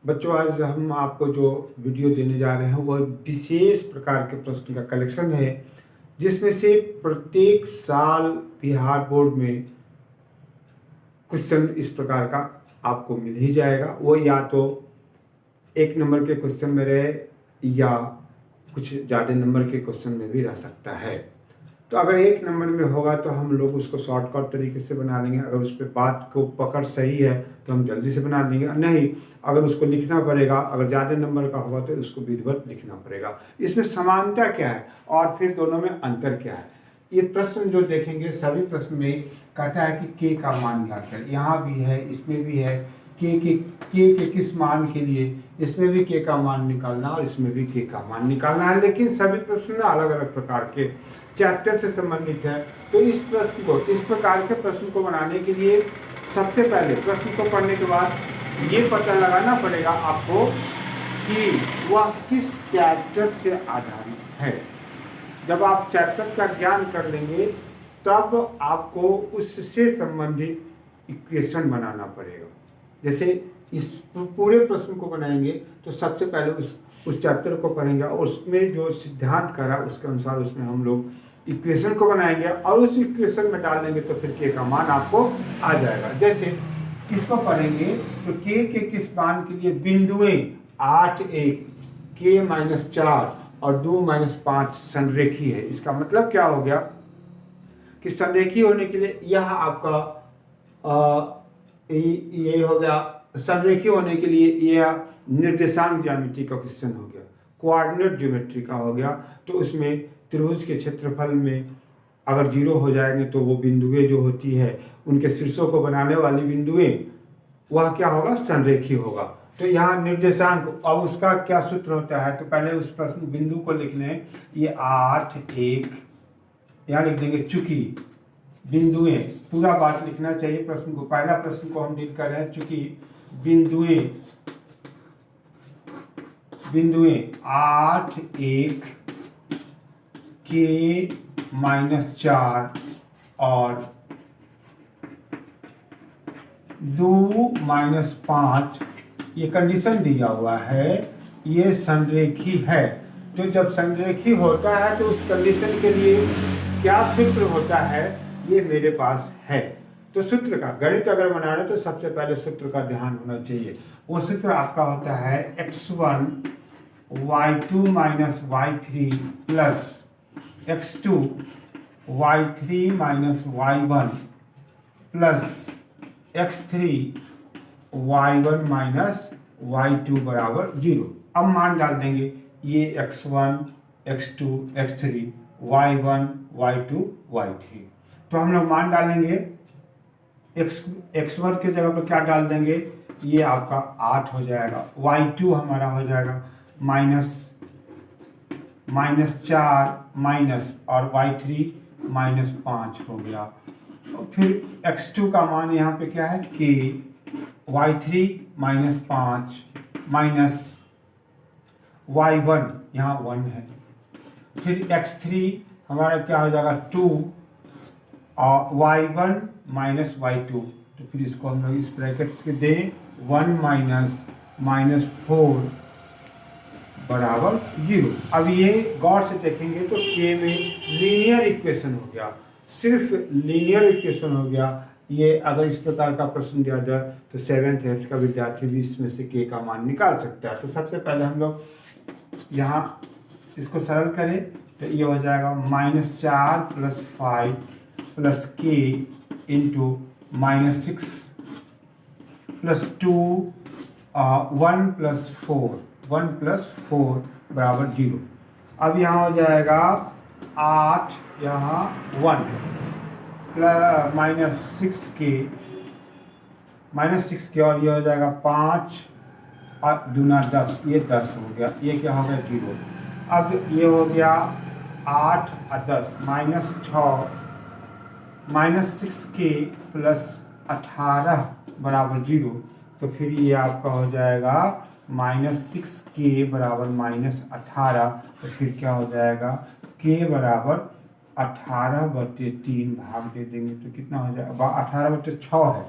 बच्चों, आज हम आपको जो वीडियो देने जा रहे हैं वह विशेष प्रकार के प्रश्न का कलेक्शन है, जिसमें से प्रत्येक साल बिहार बोर्ड में क्वेश्चन इस प्रकार का आपको मिल ही जाएगा। वो या तो 1 नंबर के क्वेश्चन में रहे या कुछ ज़्यादा नंबर के क्वेश्चन में भी रह सकता है। तो अगर 1 नंबर में होगा तो हम लोग उसको शॉर्टकट तरीके से बना लेंगे। अगर उस पर बात को पकड़ सही है तो हम जल्दी से बना लेंगे, नहीं अगर उसको लिखना पड़ेगा, अगर ज़्यादा नंबर का होगा तो उसको विधिवत लिखना पड़ेगा। इसमें समानता क्या है और फिर दोनों में अंतर क्या है, ये प्रश्न जो देखेंगे सभी प्रश्न में कहता है कि के का मान ज्ञात करें। यहाँ भी है, इसमें भी है, के के किस मान के लिए, इसमें भी के का मान निकालना और इसमें भी के का मान निकालना है। लेकिन सभी प्रश्न अलग अलग प्रकार के चैप्टर से संबंधित है। तो इस प्रकार के प्रश्न को बनाने के लिए सबसे पहले प्रश्न को पढ़ने के बाद ये पता लगाना पड़ेगा आपको कि वह किस चैप्टर से आधारित है। जब आप चैप्टर का ज्ञान कर लेंगे तब आपको उससे संबंधित इक्वेशन बनाना पड़ेगा। जैसे इस पूरे प्रश्न को बनाएंगे तो सबसे पहले उस चैप्टर को पढ़ेंगे और उसमें जो सिद्धांत करा उसके अनुसार उसमें हम लोग इक्वेशन को बनाएंगे और उस इक्वेशन में डाल देंगे तो फिर के का मान आपको आ जाएगा। जैसे इसको पढ़ेंगे तो के किस मान के लिए बिंदुएं 8, 1, के -4 और 2 -5 संरेखी है। इसका मतलब क्या हो गया कि संरेखी होने के लिए यह आपका ये हो गया। संरेखी होने के लिए यह निर्देशांक ज्यामिति का क्वेश्चन हो गया, कोऑर्डिनेट ज्योमेट्री का हो गया। तो उसमें त्रिभुज के क्षेत्रफल में अगर 0 हो जाएंगे तो वो बिंदुएं जो होती है उनके शीर्षों को बनाने वाली बिंदुएं वह क्या होगा, संरेखी होगा। तो यहाँ निर्देशांक, अब उसका क्या सूत्र होता है, तो पहले उस प्रश्न बिंदु को लिख लें। ये 8, 1 यहाँ लिख देंगे। चूंकि बिंदुएं पूरा बात लिखना चाहिए प्रश्न को, पहला प्रश्न को हम डील कर रहे हैं। चूंकि बिंदुएं 8, 1, के -4 और 2 -5 ये कंडीशन दिया हुआ है, ये संरेखी है। तो जब संरेखी होता है तो उस कंडीशन के लिए क्या सूत्र होता है ये मेरे पास है। तो सूत्र का गणित अगर बना रहे तो सबसे पहले सूत्र का ध्यान होना चाहिए। वो सूत्र आपका होता है x1 y2 - y3 plus x2 y3 - y1 plus x3 y1 - y2 बराबर 0। अब मान डाल देंगे, ये x1, x2, x3, y1, y2, y3। तो हम लोग मान डालेंगे, x1 के जगह पर क्या डाल देंगे, ये आपका 8 हो जाएगा। y2 हमारा हो जाएगा -4 माइनस और y3 -5 हो गया। और फिर x2 का मान यहाँ पे क्या है, k, y3 -5 माइनस y1 यहाँ 1 है। फिर x3 हमारा क्या हो जाएगा 2 और y1 - y2। तो फिर इसको हम लोग इस ब्रैकेट के दें, 1 -4 बराबर 0। अब ये गौर से देखेंगे तो के में लीनियर इक्वेशन हो गया, सिर्फ लीनियर इक्वेशन हो गया। ये अगर इस प्रकार का प्रश्न दिया जाए तो 7th 8th का विद्यार्थी भी इसमें से के का मान निकाल सकता है। तो सबसे पहले हम लोग यहाँ इसको सरल करें तो ये हो जाएगा -4 + 5 प्लस के इंटू -6 + 2 1 + 4 बराबर 0। अब यहाँ हो जाएगा 8, यहाँ 1 प्लस -6 के और ये हो जाएगा 5 और दूना 10, ये 10 हो गया। ये क्या हो गया 0। अब ये हो गया 8 और 10 -6k + 18 बराबर 0। तो फिर ये आपका हो जाएगा -6k बराबर -18। तो फिर क्या हो जाएगा, k बराबर 18/3 भाग दे देंगे तो कितना हो जाएगा, 18/6 है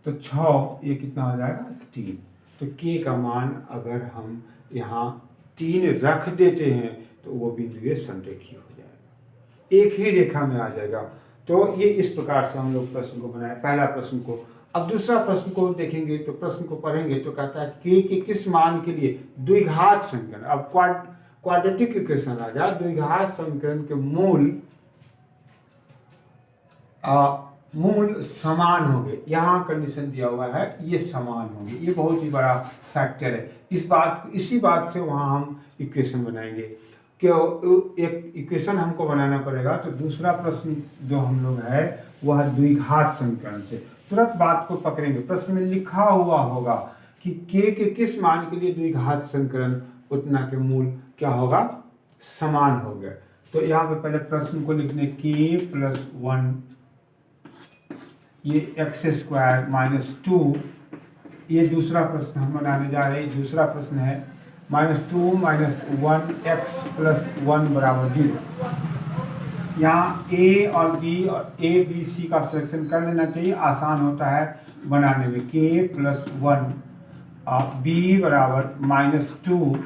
तो 6, ये कितना हो जाएगा 3। तो k का मान अगर हम यहाँ 3 रख देते हैं तो वो बिंदु ये संरेखीय हो जाएगा, एक ही रेखा में आ जाएगा। तो ये इस प्रकार से हम लोग प्रश्न को बनाए, पहला प्रश्न को। अब दूसरा प्रश्न को देखेंगे तो प्रश्न को पढ़ेंगे तो कहता है k के किस मान के लिए द्विघात समीकरण, अब क्वाड्रेटिक इक्वेशन आ गया, द्विघात समीकरण के मूल समान होंगे। यहाँ कंडीशन दिया हुआ है ये समान होंगे, ये बहुत ही बड़ा फैक्टर है। इसी बात से वहाँ हम इक्वेशन बनाएंगे कि एक इक्वेशन हमको बनाना पड़ेगा। तो दूसरा प्रश्न जो हम लोग है वह द्विघात समीकरण से तुरंत बात को पकड़ेंगे। प्रश्न में लिखा हुआ होगा कि k के किस मान के लिए द्विघात समीकरण उतना के मूल क्या होगा, समान हो गया। तो यहाँ पे पहले प्रश्न को लिखने k+1 ये x² -2, ये दूसरा प्रश्न हम बनाने जा रहे हैं। दूसरा प्रश्न है -2 - 1x + 1 = 0। यहाँ a और b और a b c का सिलेक्शन कर लेना चाहिए, आसान होता है बनाने में। k+1 b = -2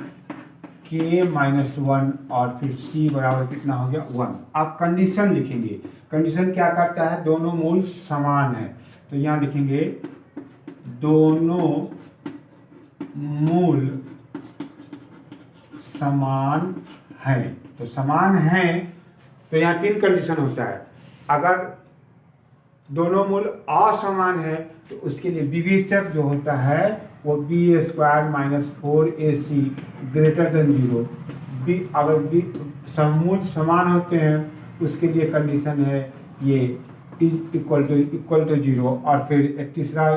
k - 1 और फिर c बराबर कितना हो गया 1। आप कंडीशन लिखेंगे, कंडीशन क्या करता है, दोनों मूल समान है। तो यहाँ लिखेंगे दोनों मूल समान है। तो समान है तो यहाँ 3 कंडीशन होता है। अगर दोनों मूल असमान है तो उसके लिए विवेचक जो होता है वो b² - 4ac > 0। अगर समूल समान होते हैं उसके लिए कंडीशन है ये इक्वल टू 0। और फिर एक तीसरा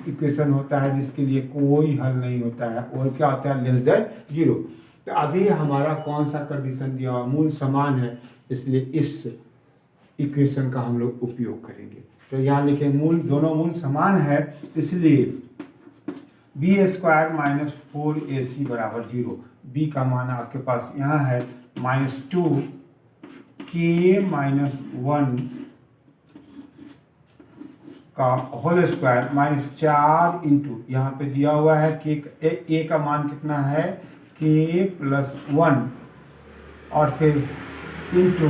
इक्वेशन होता है जिसके लिए कोई हल नहीं होता है, वो क्या होता है, <0। तो अभी हमारा कौन सा कंडीशन दिया हुआ, मूल समान है, इसलिए इस इक्वेशन का हम लोग उपयोग करेंगे। तो यहाँ लिखे दोनों मूल समान है, इसलिए b² - 4ac = 0। b का मान आपके पास यहाँ है -2 k - 1 का होल स्क्वायर -4 इंटू, यहाँ पे दिया हुआ है कि a का मान कितना है k+1 और फिर इंटू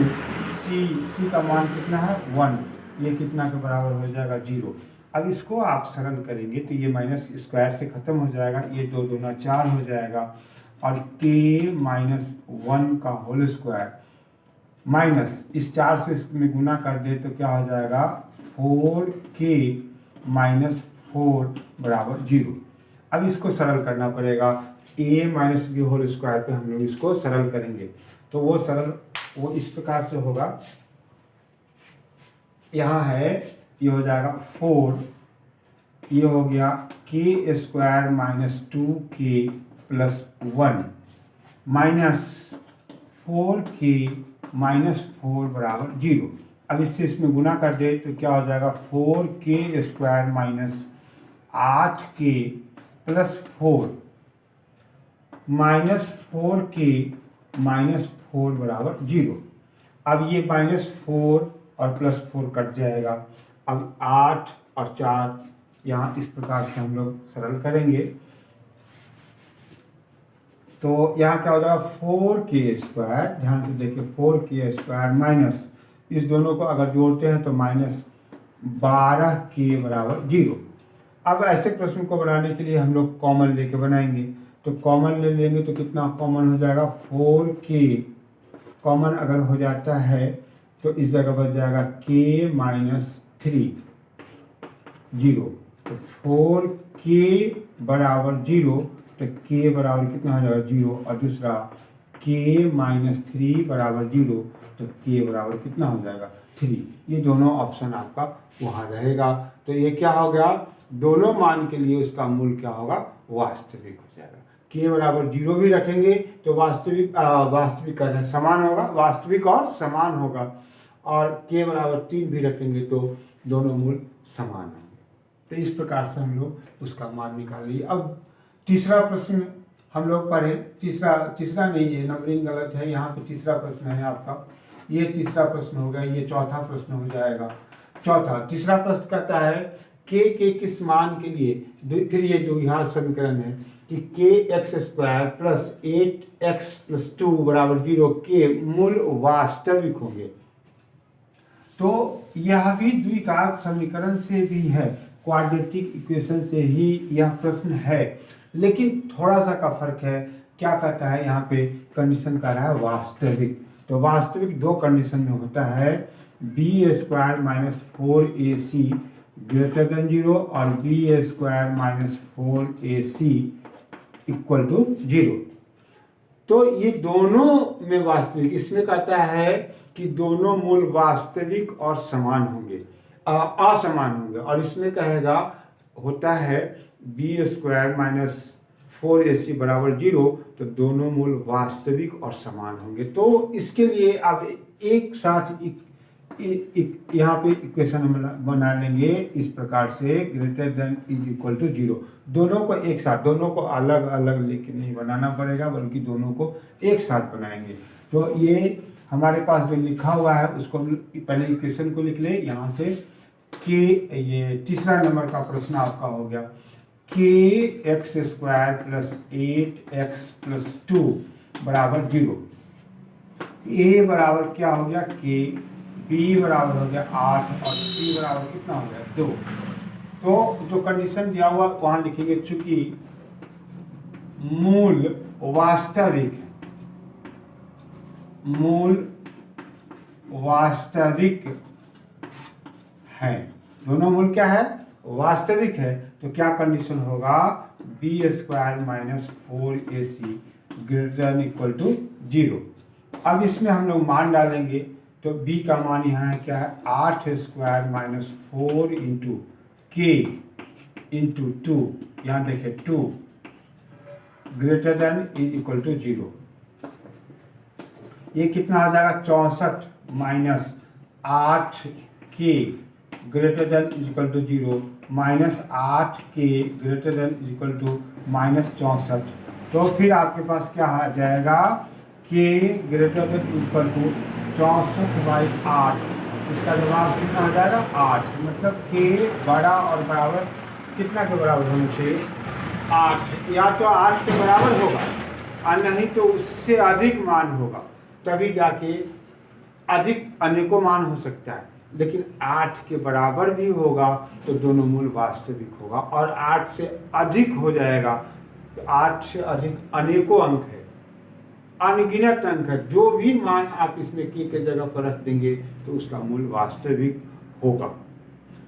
c का मान कितना है 1, ये कितना के बराबर हो जाएगा 0। अब इसको आप सरल करेंगे तो ये माइनस स्क्वायर से खत्म हो जाएगा, ये 2 दूना 4 हो जाएगा और k - 1 का होल स्क्वायर माइनस इस 4 से इसमें गुना कर दे तो क्या हो जाएगा 4k - 4 = 0। अब इसको सरल करना पड़ेगा, a - b होल स्क्वायर पे हम लोग इसको सरल करेंगे। तो वो इस प्रकार से होगा, यहाँ है ये हो जाएगा 4, ये हो गया k² - 2k + 1 माइनस 4k - 4 = 0। अब इससे इसमें गुना कर दे तो क्या हो जाएगा 4k² - 8k + 4 -4k - 4 = 0। अब ये -4 और +4 कट जाएगा। अब 8 और 4 यहाँ इस प्रकार से हम लोग सरल करेंगे तो यहाँ क्या हो जाएगा 4k², ध्यान से देखिए 4k² माइनस इस दोनों को अगर जोड़ते हैं तो -12k = 0। अब ऐसे प्रश्न को बनाने के लिए हम लोग कॉमन लेके बनाएंगे। तो कॉमन ले लेंगे तो कितना कॉमन हो जाएगा 4k, कॉमन अगर हो जाता है तो इस जगह बच जाएगा k - 3 0। तो 4k = 0 तो k बराबर कितना हो जाएगा 0 और दूसरा k - 3 = 0 तो k बराबर कितना हो जाएगा 3। ये दोनों ऑप्शन आपका वहाँ रहेगा। तो ये क्या हो गया, दोनों मान के लिए उसका मूल क्या होगा, वास्तविक हो जाएगा। k बराबर 0 भी रखेंगे तो वास्तविक समान होगा, वास्तविक और समान होगा, और k बराबर 3 भी रखेंगे तो दोनों मूल समान होंगे। तो इस प्रकार से हम लोग उसका मान निकाल लिए। अब तीसरा प्रश्न हम लोग पढ़े, तीसरा नहीं, ये नंबरिंग गलत है, यहाँ पे तीसरा प्रश्न है आपका, ये तीसरा प्रश्न हो गया, ये चौथा प्रश्न हो जाएगा। तीसरा प्रश्न कहता है के किस मान के लिए, फिर ये द्विघात समीकरण है कि के x square plus 8x plus 2 बराबर 0 के मूल वास्तविक होंगे। तो यह भी द्विघात समीकरण से भी है, क्वाड्रेटिक इक्वेशन से ही यह प्रश्न है, लेकिन थोड़ा सा का फर्क है। क्या कहता है यहाँ पे, कंडीशन कर रहा है वास्तविक। तो वास्तविक दो कंडीशन में होता है, B square minus 4ac greater than 0 और B square minus 4ac equal to 0। तो ये दोनों में वास्तविक, इसमें कहता है कि दोनों मूल वास्तविक और समान होंगे, असमान होंगे, और इसमें कहेगा होता है बी स्क्वायर माइनस 4ac बराबर 0, तो दोनों मूल वास्तविक और समान होंगे। तो इसके लिए अब एक साथ यहाँ पे इक्वेशन हम बना लेंगे इस प्रकार से, greater than is equal to 0। दोनों को एक साथ, दोनों को अलग अलग लेके नहीं बनाना पड़ेगा, बल्कि दोनों को एक साथ बनाएंगे। तो ये हमारे पास जो लिखा हुआ है उसको पहले इक्वेशन को लिख ले यहाँ से, कि ये तीसरा नंबर का प्रश्न आपका हो गया, के x square plus 8x plus 2 बराबर 0। ए बराबर क्या हो गया के, बी बराबर हो गया 8 और सी बराबर कितना हो गया 2। तो जो कंडीशन दिया हुआ वहां लिखेंगे, चूंकि मूल वास्तविक है, मूल वास्तविक है, दोनों मूल क्या है, वास्तविक है, तो क्या कंडीशन होगा, B square minus 4ac greater than equal to 0। अब इसमें हम लोग मान डालेंगे, तो b का मान यहाँ है क्या है, 8 square minus 4 into K into 2, यहाँ देखिए 2 greater than is equal to 0। ये कितना आ जाएगा, 64 minus 8 K greater than is equal to 0 minus 8 K greater than is equal to minus 64। तो फिर आपके पास क्या आ जाएगा, के ग्रेटर देन इक्वल टू 64/8, इसका जवाब कितना आ जाएगा 8। मतलब के बड़ा और बराबर कितना के बराबर होना चाहिए, 8, या तो 8 के बराबर होगा और नहीं तो उससे अधिक मान होगा, तभी जाके अधिक अनेकों मान हो सकता है, लेकिन 8 के बराबर भी होगा तो दोनों मूल वास्तविक होगा, और 8 से अधिक हो जाएगा तो 8 से अधिक अनेकों अंक है, अनगिनत अंक है, जो भी मान आप इसमें के जगह पर रख देंगे तो उसका मूल वास्तविक होगा।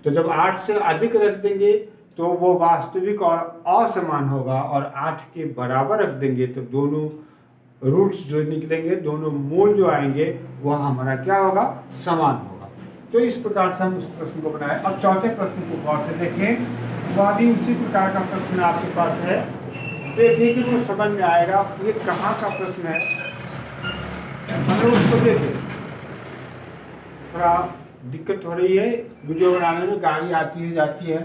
तो जब 8 से अधिक रख देंगे तो वो वास्तविक और असमान होगा, और 8 के बराबर रख देंगे तो दोनों रूट्स जो निकलेंगे, दोनों मूल जो आएंगे वह हमारा क्या होगा, समान होगा। तो इस प्रकार से हम उस प्रश्न को बनाए। अब चौथे प्रश्न को गौर से देखें, वह भी उसी प्रकार का प्रश्न आपके पास है, देखिए कि तो समझ में आएगा ये कहाँ का प्रश्न है, हम लोग उसको देखें। थोड़ा दिक्कत हो रही है वीडियो बनाने में, गाड़ी आती है जाती है,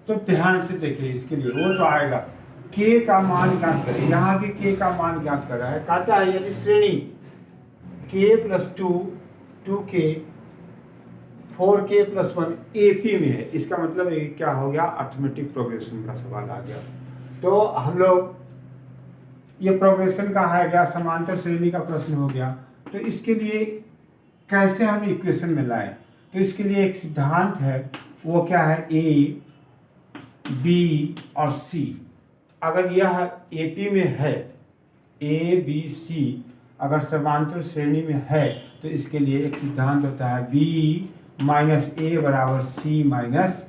तो ध्यान से देखिए इसके लिए, वो तो आएगा। के का मान ज्ञात करें, यहाँ भी के का मान ज्ञात कर रहा है, कहता है यदि श्रेणी के plus 2 2k 4k plus 1 AP में है, इसका मतलब ये क्या हो गया, अर्थमेटिक प्रोग्रेशन का सवाल आ गया। तो हम लोग ये प्रोग्रेशन का है गया, समांतर श्रेणी का प्रश्न हो गया। तो इसके लिए कैसे हम इक्वेशन में लाएं, तो इसके लिए एक सिद्धांत है, वो क्या है, ए बी और सी। अगर यह AP में है, ए बी सी अगर समांतर श्रेणी में है, तो इसके लिए एक सिद्धांत होता है बी माइनस ए बराबर सी माइनस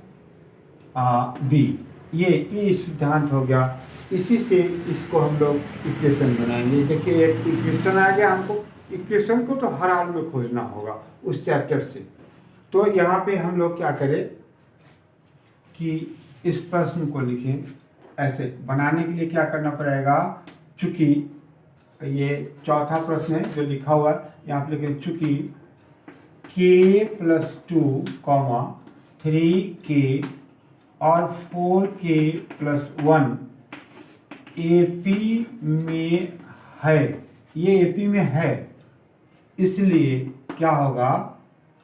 बी। ये सिद्धांत हो गया। इसी से इसको हम लोग इक्वेशन बनाएंगे। देखिए एक इक्वेशन आ गया, हमको इक्वेशन को तो हर हाल में खोजना होगा उस चैप्टर से। तो यहाँ पे हम लोग क्या करें कि इस प्रश्न को लिखें ऐसे। बनाने के लिए क्या करना पड़ेगा, चूंकि ये चौथा प्रश्न है जो लिखा हुआ है, यहाँ पे लिखें चूंकि k प्लस 2 3k और 4k प्लस 1 AP में है, ये AP में है, इसलिए क्या होगा,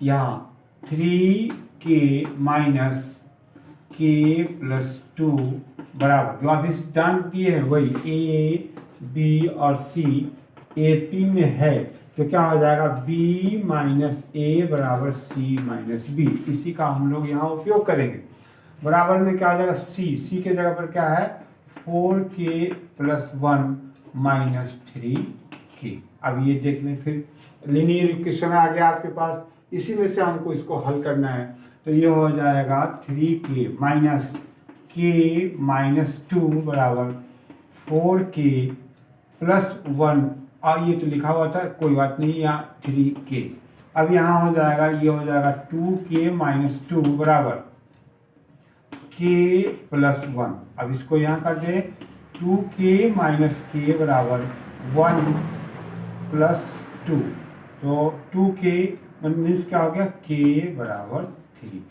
यहाँ 3k माइनस के प्लस 2 बराबर, जो अभी जानती है वही ए बी और सी ए पी में है, तो क्या हो जाएगा बी माइनस ए बराबर सी माइनस बी। इसी का हम लोग यहाँ उपयोग करेंगे। बराबर में क्या हो जाएगा सी के जगह पर क्या है 4k प्लस 1 माइनस 3k। अब ये देख लें, फिर लीनियर इक्वेशन आ गया आपके पास, इसी में से हमको इसको हल करना है। तो ये हो जाएगा 3k माइनस k माइनस 2 बराबर 4k प्लस 1, और ये तो लिखा हुआ था कोई बात नहीं, यहाँ 3k। अब यहाँ हो जाएगा, ये हो जाएगा 2k माइनस 2 बराबर k प्लस 1। अब इसको यहाँ कर दे 2k माइनस k बराबर 1 प्लस 2, तो 2k मीन्स क्या हो गया k बराबर 3।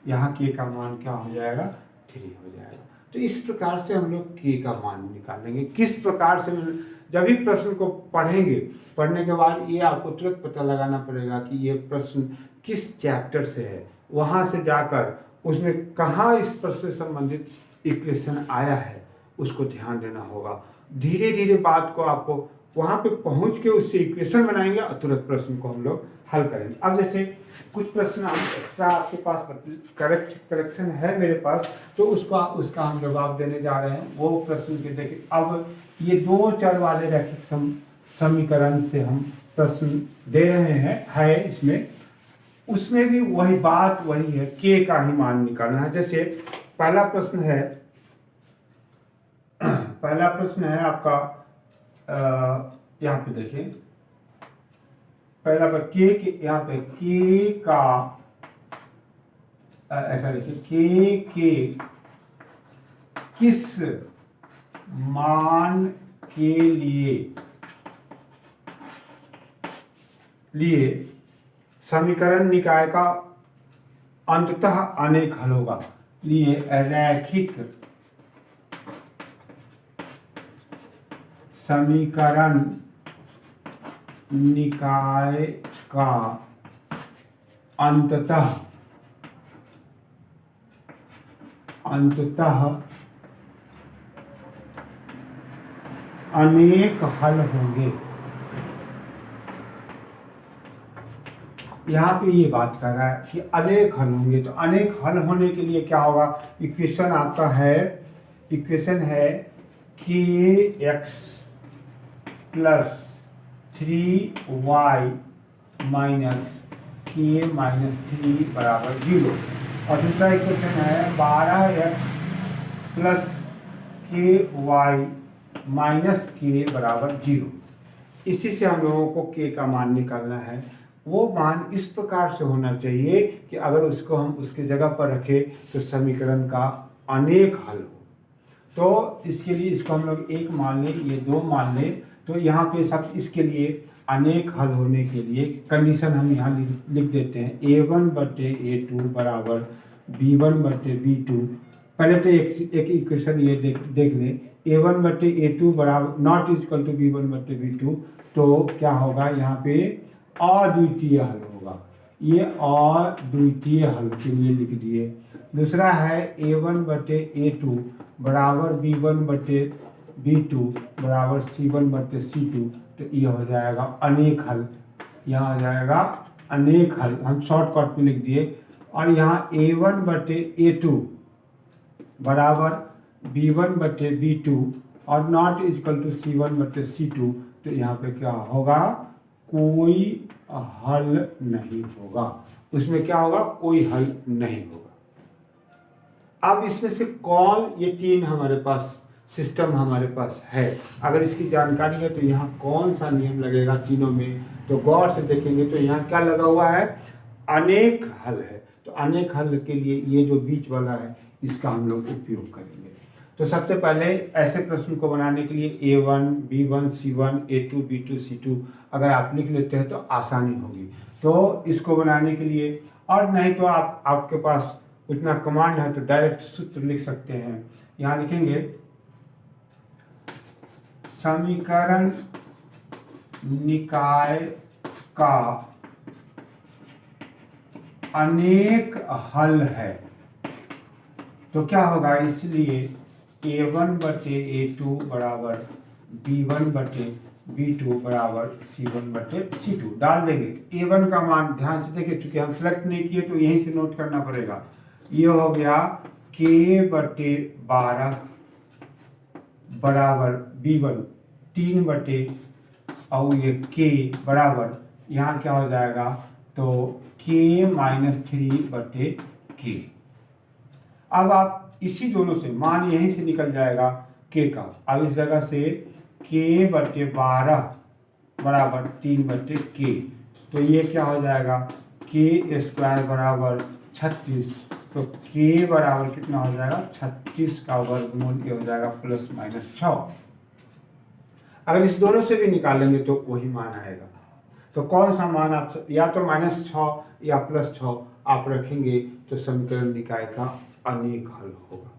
यहाँ k का मान क्या हो जाएगा 3 हो जाएगा। तो इस प्रकार से हम लोग k का मान निकालेंगे। किस प्रकार से, जब भी प्रश्न को पढ़ेंगे, पढ़ने के बाद ये आपको तुरंत पता लगाना पड़ेगा कि ये प्रश्न किस चैप्टर से है, वहाँ से जाकर उसमें कहाँ इस प्रश्न से संबंधित इक्वेशन आया है उसको ध्यान देना होगा। धीरे धीरे बात को आपको वहाँ पे पहुँच के उससे इक्वेशन बनाएंगे और तुरंत प्रश्न को हम लोग हल करेंगे। अब जैसे कुछ प्रश्न हम एक्स्ट्रा आपके पास करेक्शन है मेरे पास, तो उसका हम जवाब देने जा रहे हैं। वो प्रश्न के देखिए, अब ये 2 चर वाले रैखिक समीकरण से हम प्रश्न दे रहे हैं, है इसमें, उसमें भी वही बात वही है, k का ही मान निकालना है। जैसे पहला प्रश्न है आपका, यहाँ पे देखिए पहला पर k यहाँ पे k का ऐसा देखिए k किस मान के लिए समीकरण निकाय का अंततः अनेक हल होगा, लिए रैखिक समीकरण निकाय का अंततः अनेक हल होंगे। यहाँ पे ये बात कर रहा है कि अनेक हल होंगे, तो अनेक हल होने के लिए क्या होगा, इक्वेशन आपका है, इक्वेशन है kx plus 3y minus k minus 3 बराबर 0, और दूसरा इक्वेशन है 12x plus ky minus k बराबर 0। इसी से हम लोगों को k का मान निकालना है। वो मान इस प्रकार से होना चाहिए कि अगर उसको हम उसके जगह पर रखें तो समीकरण का अनेक हल हो। तो इसके लिए इसको हम लोग 1 मान लें, ये 2 मान लें, तो यहाँ पे सब इसके लिए अनेक हल होने के लिए कंडीशन हम यहाँ लिख देते हैं a1 बटे a2 बराबर b1 बटे b2। पहले तो एक इक्वेशन ये देख लें, a1 बटे a2 बराबर नॉट इक्वल टू b1 बटे b2, तो क्या होगा यहाँ पे अद्वितीय हल होगा। ये अद्वितीय हल के लिए लिख दिए। दूसरा है a1 बटे a2 बराबर b1 बटे b2 बराबर c1 बटे c2, तो ये हो जाएगा अनेक हल। यहाँ हो जाएगा अनेक हल, हम शॉर्टकट में लिख दिए। और यहाँ a1 बटे a2 बराबर b1 बटे b2 और नॉट इक्वल टू c1 बटे c2, तो यहाँ पे क्या होगा, कोई हल नहीं होगा। उसमें क्या होगा, कोई हल नहीं होगा। अब इसमें से कौन, ये 3 हमारे पास सिस्टम हमारे पास है, अगर इसकी जानकारी है तो यहाँ कौन सा नियम लगेगा तीनों में, तो गौर से देखेंगे तो यहाँ क्या लगा हुआ है, अनेक हल है। तो अनेक हल के लिए ये जो बीच वाला है इसका हम लोग उपयोग करेंगे। तो सबसे पहले ऐसे प्रश्न को बनाने के लिए a1 b1 c1 a2 b2 c2 अगर आप लिख लेते हैं तो आसानी होगी। तो इसको बनाने के लिए, और नहीं तो आपके पास उतना कमांड है तो डायरेक्ट सूत्र लिख सकते हैं। यहाँ लिखेंगे समीकरण निकाय का अनेक हल है, तो क्या होगा, इसलिए A1/A2 बराबर B1/B2 बराबर C1/C2 डाल देंगे। A1 का मान ध्यान से देखिए, चूंकि हम सेलेक्ट नहीं किए तो यहीं से नोट करना पड़ेगा। ये हो गया K/12 बराबर B1 3 और ये K बराबर यहाँ क्या हो जाएगा, तो K-3/K। अब आप इसी दोनों से मान यहीं से निकल जाएगा K का। अब इस जगह से K/12 बराबर 3/K, तो ये क्या हो जाएगा, K² बराबर 36। तो K बराबर कितना हो जाएगा, 36 का वर्गमूल, ये हो जाएगा +-6। अगर इस दोनों से भी निकालेंगे तो वही मान आएगा। तो कौन सा मान आप, या तो -6 या +6 आप रखेंगे तो समीकरण निकाय का अनेक हल होगा।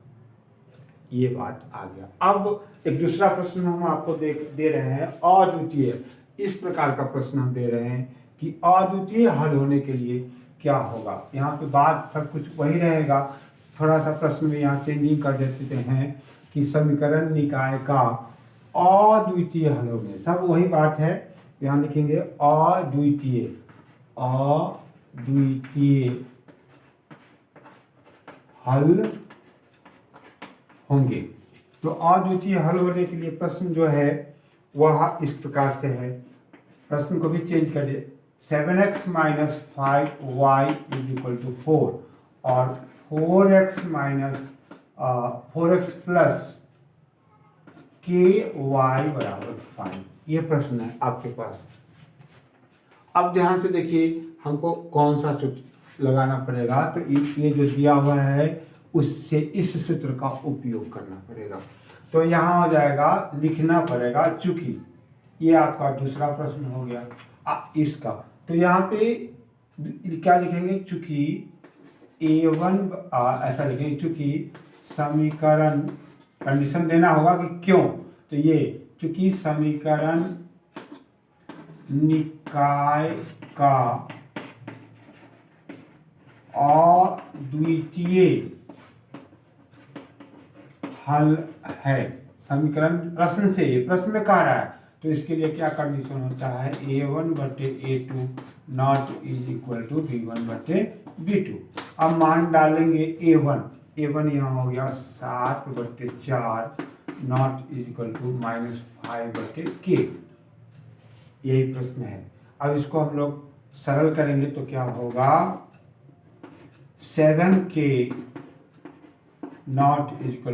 ये बात आ गया। अब एक दूसरा प्रश्न हम आपको दे रहे हैं, अद्वितीय। इस प्रकार का प्रश्न हम दे रहे हैं कि अद्वितीय हल होने के लिए क्या होगा। यहाँ पे बात सब कुछ वही रहेगा, थोड़ा सा प्रश्न में यहाँ चेंजिंग कर देते हैं कि समीकरण निकाय का अद्वितीय हल होंगे, सब वही बात है। यहाँ लिखेंगे अद्वितीय हल होंगे। तो अद्वितीय हल होने के लिए प्रश्न जो है वह इस प्रकार से है। प्रश्न को भी चेंज कर दे, 7x - 5y = 4 और 4x प्लस ky बराबर 5। ये प्रश्न है आपके पास। अब ध्यान से देखिए, हमको कौन सा सूत्र लगाना पड़ेगा। तो ये जो दिया हुआ है उससे इस सूत्र का उपयोग करना पड़ेगा। तो यहाँ हो जाएगा, लिखना पड़ेगा, चूंकि ये आपका दूसरा प्रश्न हो गया इसका। तो यहाँ पे क्या लिखेंगे, चूंकि A1 ऐसा लिखेंगे, चूंकि समीकरण, कंडीशन देना होगा कि क्यों। तो ये चूंकि समीकरण निकाय का अद्वितीय हल है। समीकरण प्रश्न से, ये प्रश्न में कह रहा है, तो इसके लिए क्या कंडीशन होता है, A1/A2 नॉट = B1/B2। अब मान डालेंगे A1 यहाँ हो गया 7/4 नॉट = -5/K। यही प्रश्न है। अब इसको हम लोग सरल करेंगे तो क्या होगा, 7K नॉट =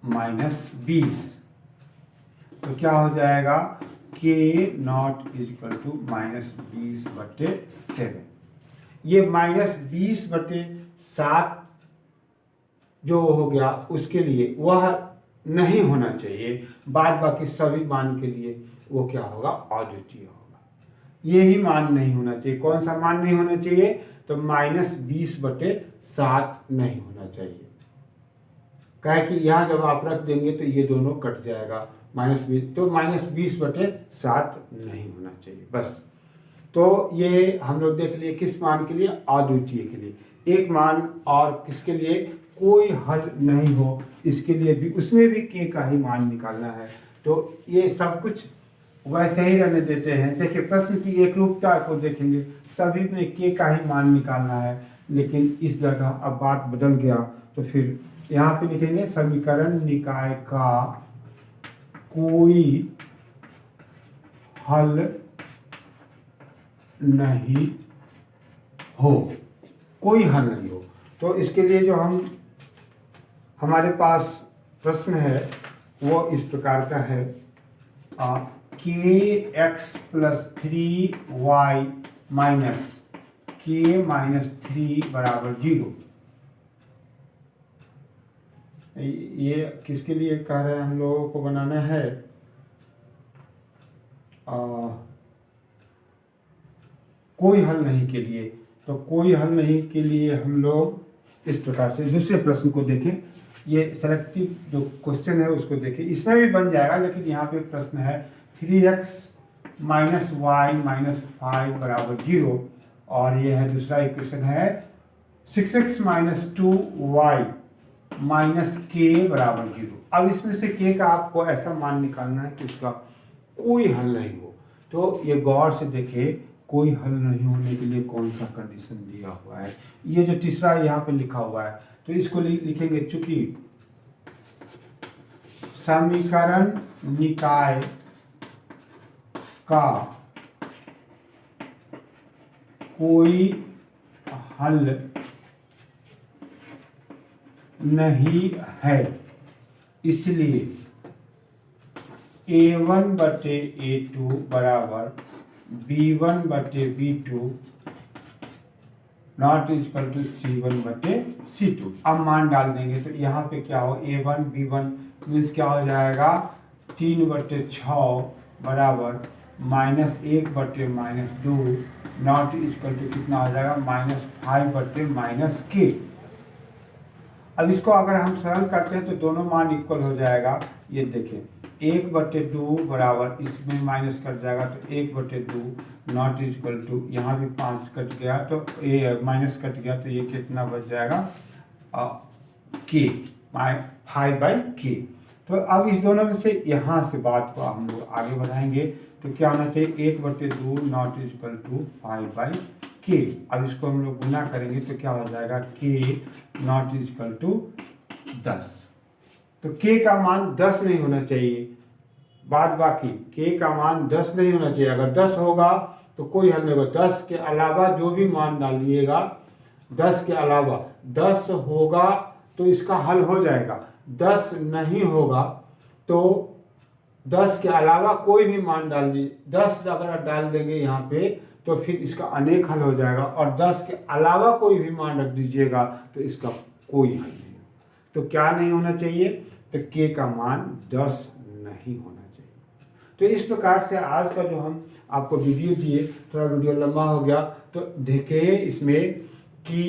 -20। तो क्या हो जाएगा, K नॉट = -20/7। ये -20/7 जो हो गया उसके लिए वह नहीं होना चाहिए, बाद बाकी सभी मान के लिए वो क्या होगा, अद्वितीय होगा। यही मान नहीं होना चाहिए। कौन सा मान नहीं होना चाहिए, तो -20/7 नहीं होना चाहिए। कहे कि यहाँ जब आप रख देंगे तो ये दोनों कट जाएगा, -20, तो -20/7 नहीं होना चाहिए बस। तो ये हम लोग देख लिए किस मान के लिए, अद्वितीय के लिए। एक मान और किसके लिए, कोई हल नहीं हो, इसके लिए भी, उसमें भी K का ही मान निकालना है। तो ये सब कुछ वैसे ही रहने देते हैं। देखिए प्रश्न की एक रूपता को देखेंगे, सभी में K का ही मान निकालना है, लेकिन इस जगह अब बात बदल गया। तो फिर यहाँ पे लिखेंगे समीकरण निकाय का कोई हल नहीं हो, कोई हल नहीं हो। तो इसके लिए जो हमारे पास प्रश्न है वो इस प्रकार का है, kx + 3y - k - 3 बराबर 0। ये किसके लिए कह रहे हैं, हम लोगों को बनाना है कोई हल नहीं के लिए। तो कोई हल नहीं के लिए हम लोग इस प्रकार से दूसरे प्रश्न को देखें। ये सेलेक्टिव जो क्वेश्चन है उसको देखें, इसमें भी बन जाएगा, लेकिन यहाँ पे प्रश्न है 3x - y - 5 बराबर 0। और ये है दूसरा इक्वेशन है 6x माइनस 2y माइनस के बराबर 0। अब इसमें से के का आपको ऐसा मान निकालना है कि उसका कोई हल नहीं हो। तो ये गौर से देखिए, कोई हल नहीं होने के लिए कौन सा कंडीशन दिया हुआ है। ये जो तीसरा यहाँ पे लिखा हुआ है, तो इसको लिखेंगे, चूंकि समीकरण निकाय का कोई हल नहीं है, इसलिए a1/a2 बराबर b1/b2 not equal to c1/c2। अब मान डाल देंगे तो यहाँ पे क्या हो, a1 b1 मीन्स क्या हो जाएगा, 3/6 बराबर -1/-2 नॉट इक्वल टू कितना हो जाएगा, -5/-k। अब इसको अगर हम सरल करते हैं तो दोनों मान इक्वल हो जाएगा। ये देखें, 1/2 बराबर, इसमें माइनस कट जाएगा तो 1/2 नॉट इक्वल टू, यहाँ भी 5 कट गया तो ये माइनस कट गया तो ये कितना बच जाएगा, k 5/k। तो अब इस दोनों में से यहाँ से बात को हम लोग आगे बढ़ाएंगे तो क्या होना चाहिए, 1/2 नॉट इक्वल टू 5/k। अब इसको हम लोग गुना करेंगे तो क्या हो जाएगा, k नॉट इक्वल टू 10। तो k का मान 10 नहीं होना चाहिए, बाद बाकी k का मान 10 नहीं होना चाहिए। अगर 10 होगा तो कोई हल नहीं होगा। 10 के अलावा जो भी मान डालिएगा, 10 के अलावा 10 होगा तो इसका हल हो जाएगा। 10 नहीं होगा तो 10 के अलावा कोई भी मान डाल दीजिए, 10 अगर डाल देंगे यहाँ पे तो फिर इसका अनेक हल हो जाएगा, और 10 के अलावा कोई भी मान रख दीजिएगा तो इसका कोई हल नहीं होगा। तो क्या नहीं होना चाहिए, तो k का मान 10 नहीं होना चाहिए। तो इस प्रकार से आज का जो हम आपको वीडियो दिए, थोड़ा वीडियो लंबा हो गया, तो देखिए इसमें कि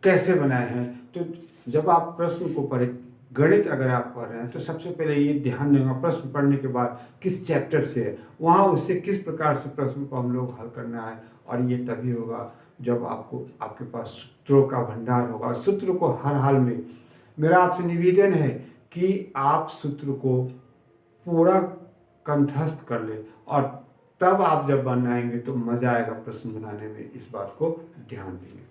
कैसे बनाए हैं। तो जब आप प्रश्न को पढ़े, गणित अगर आप पढ़ रहे हैं तो सबसे पहले ये ध्यान देंगे प्रश्न पढ़ने के बाद किस चैप्टर से है, वहाँ उससे किस प्रकार से प्रश्न को हम लोग हल करना है। और ये तभी होगा जब आपके पास सूत्रों का भंडार होगा। सूत्र को हर हाल में, मेरा आपसे निवेदन है कि आप सूत्र को पूरा कंठस्थ कर ले, और तब आप जब बनाएंगे तो मज़ा आएगा प्रश्न बनाने में। इस बात को ध्यान देंगे।